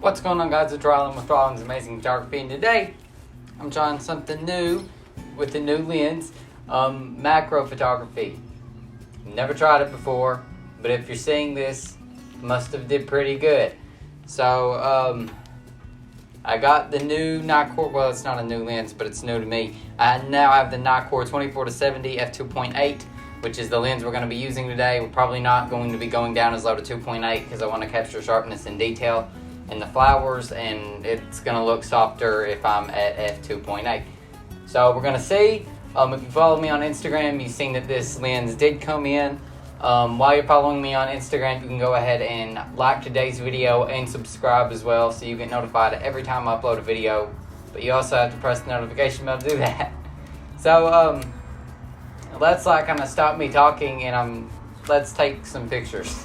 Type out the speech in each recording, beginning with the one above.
What's going on, guys? It's Rylan with Rylan's Amazing Photography, and today I'm trying something new with a new lens, macro photography. Never tried it before, but if you're seeing this, must have did pretty good. So I got the new Nikkor, well, it's not a new lens, but it's new to me. I now have the Nikkor 24-70 f2.8, which is the lens we're going to be using today. We're probably not going to be going down as low to 2.8 because I want to capture sharpness and detail in the flowers, and it's going to look softer if I'm at f2.8. So we're going to see. If you follow me on Instagram, you've seen that this lens did come in. While you're following me on Instagram, you can go ahead and like today's video and subscribe as well, so you get notified every time I upload a video. But you also have to press the notification bell to do that. So let's kind of stop me talking and let's take some pictures.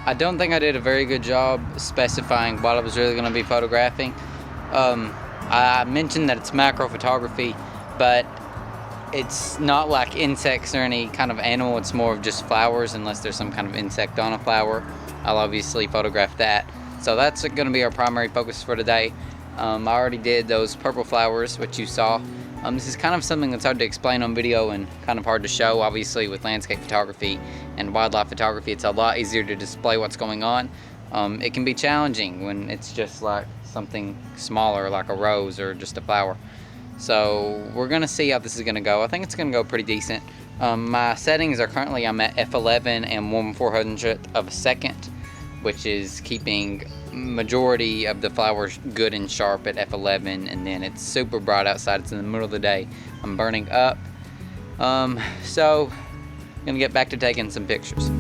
I don't think I did a very good job specifying what I was really going to be photographing. I mentioned that it's macro photography, but it's not like insects or any kind of animal. It's more of just flowers, unless there's some kind of insect on a flower. I'll obviously photograph that. So that's going to be our primary focus for today. I already did those purple flowers, which you saw. This is kind of something that's hard to explain on video and kind of hard to show. Obviously, with landscape photography and wildlife photography, it's a lot easier to display what's going on. It can be challenging when it's just like something smaller, like a rose or just a flower. So we're going to see how this is going to go. I think it's going to go pretty decent. My settings are currently, I'm at f11 and 1/400th of a second, which is keeping majority of the flowers good and sharp at f11, and then it's super bright outside. It's in the middle of the day. I'm burning up. So I'm gonna get back to taking some pictures.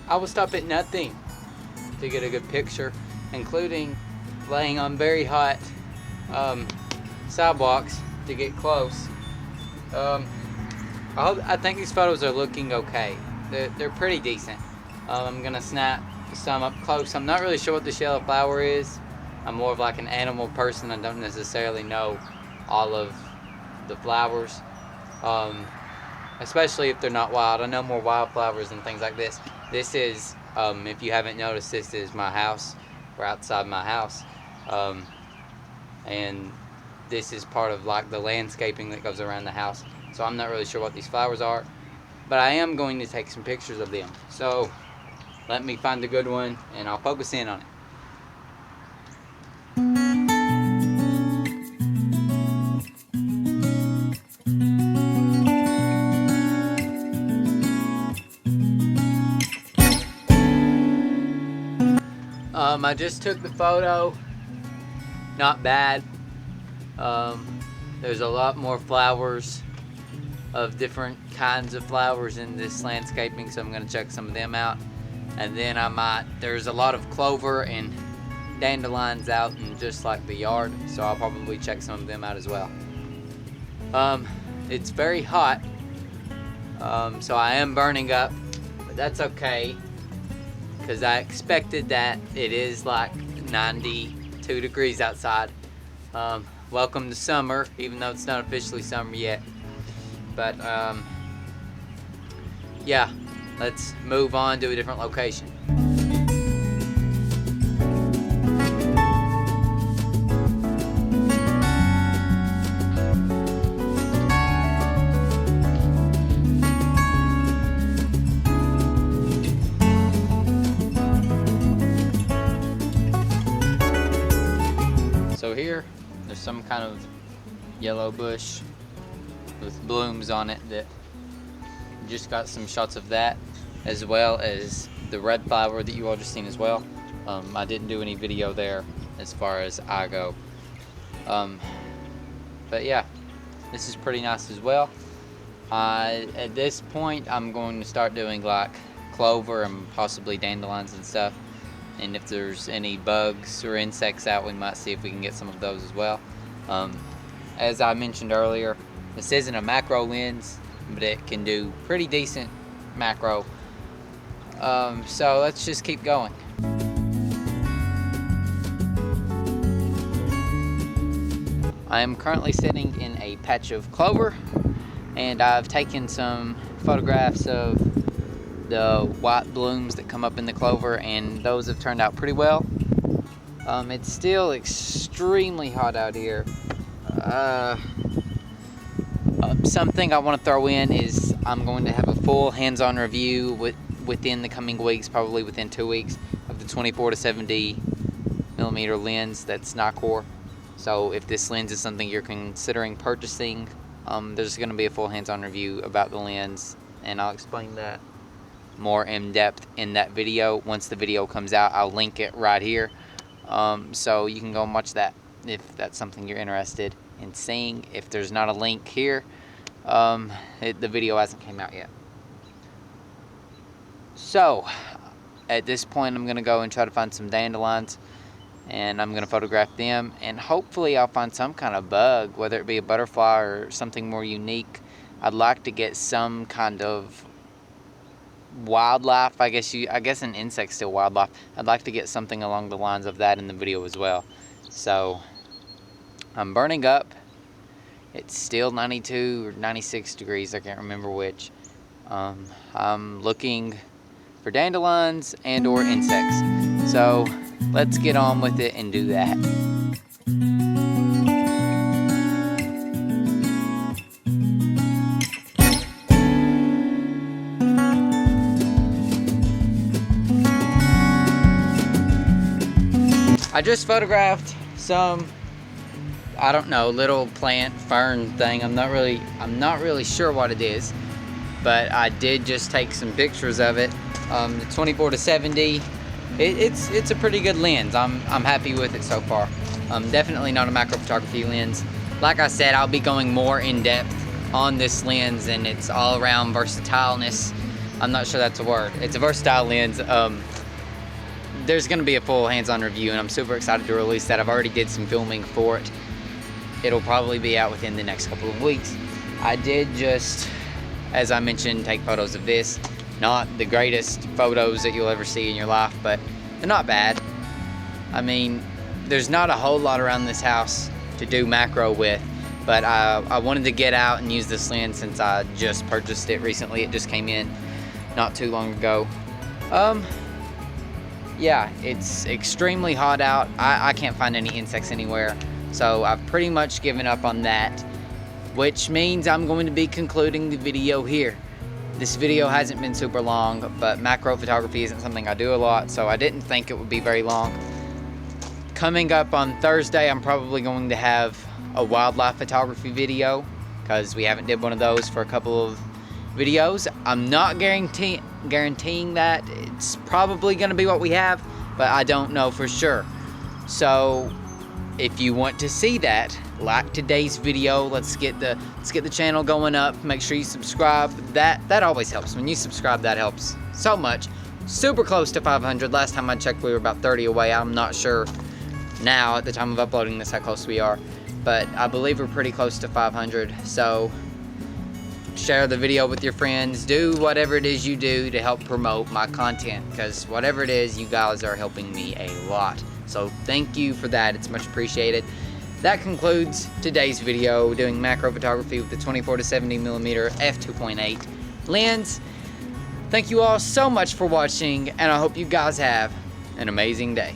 I will stop at nothing to get a good picture, including laying on very hot sidewalks to get close. I think these photos are looking okay. They're pretty decent. I'm gonna snap some up close. I'm not really sure what this yellow flower is. I'm more of like an animal person. I don't necessarily know all of the flowers, especially if they're not wild. I know more wildflowers and things like this. This is, if you haven't noticed, this is my house. We're outside my house. And this is part of like the landscaping that goes around the house. So I'm not really sure what these flowers are, but I am going to take some pictures of them. So let me find a good one and I'll focus in on it. I just took the photo. Not bad. There's a lot more flowers of different kinds of flowers in this landscaping, so I'm going to check some of them out. And then there's a lot of clover and dandelions out in just like the yard, so I'll probably check some of them out as well. It's very hot, so I am burning up, but that's okay, because I expected that. It is like 92 degrees outside. Welcome to summer, even though it's not officially summer yet. But yeah, let's move on to a different location. So here, there's some kind of yellow bush with blooms on it that just got some shots of that, as well as the red flower that you all just seen as well. I didn't do any video there as far as I go. But yeah, this is pretty nice as well. At this point, I'm going to start doing like clover and possibly dandelions and stuff. And if there's any bugs or insects out, we might see if we can get some of those as well. As I mentioned earlier, this isn't a macro lens, but it can do pretty decent macro. So let's just keep going. I am currently sitting in a patch of clover, and I've taken some photographs of the white blooms that come up in the clover, and those have turned out pretty well. It's still extremely hot out here. Something I want to throw in is I'm going to have a full hands-on review within the coming weeks, probably within 2 weeks, of the 24-70mm lens that's Nikkor. So if this lens is something you're considering purchasing, there's going to be a full hands-on review about the lens, and I'll explain that more in depth in that video. Once the video comes out, I'll link it right here, so you can go and watch that if that's something you're interested in seeing. If there's not a link here, the video hasn't came out yet. So at this point, I'm gonna go and try to find some dandelions, and I'm gonna photograph them, and hopefully I'll find some kind of bug, whether it be a butterfly or something more unique. I'd like to get some kind of wildlife, I guess an insect's still wildlife. I'd like to get something along the lines of that in the video as well. So I'm burning up. It's still 92 or 96 degrees, I can't remember which. I'm looking for dandelions and or insects. So let's get on with it and do that. I just photographed some, I don't know, little plant fern thing. I'm not really sure what it is, but I did just take some pictures of it. The 24-70, it's a pretty good lens. I'm happy with it so far. Definitely not a macro photography lens. Like I said, I'll be going more in depth on this lens and its all around versatileness. I'm not sure that's a word. It's a versatile lens. There's going to be a full hands-on review, and I'm super excited to release that. I've already did some filming for it. It'll probably be out within the next couple of weeks. I did just, as I mentioned, take photos of this. Not the greatest photos that you'll ever see in your life, but they're not bad. I mean, there's not a whole lot around this house to do macro with, but I wanted to get out and use this lens since I just purchased it recently. It just came in not too long ago. Yeah, it's extremely hot out. I can't find any insects anywhere, so I've pretty much given up on that, which means I'm going to be concluding the video here. This video hasn't been super long, but macro photography isn't something I do a lot, so I didn't think it would be very long. Coming up on Thursday, I'm probably going to have a wildlife photography video, because we haven't did one of those for a couple of videos. I'm not guaranteeing that it's probably going to be what we have, but I don't know for sure. So if you want to see that, like today's video, let's get the channel going up. Make sure you subscribe. That always helps. When you subscribe, that helps so much. Super close to 500. Last time I checked, we were about 30 away. I'm not sure now at the time of uploading this how close we are, but I believe we're pretty close to 500. So share the video with your friends. Do whatever it is you do to help promote my content, because whatever it is, you guys are helping me a lot. So thank you for that. It's much appreciated. That concludes today's video doing macro photography with the 24-70mm f2.8 lens. Thank you all so much for watching, and I hope you guys have an amazing day.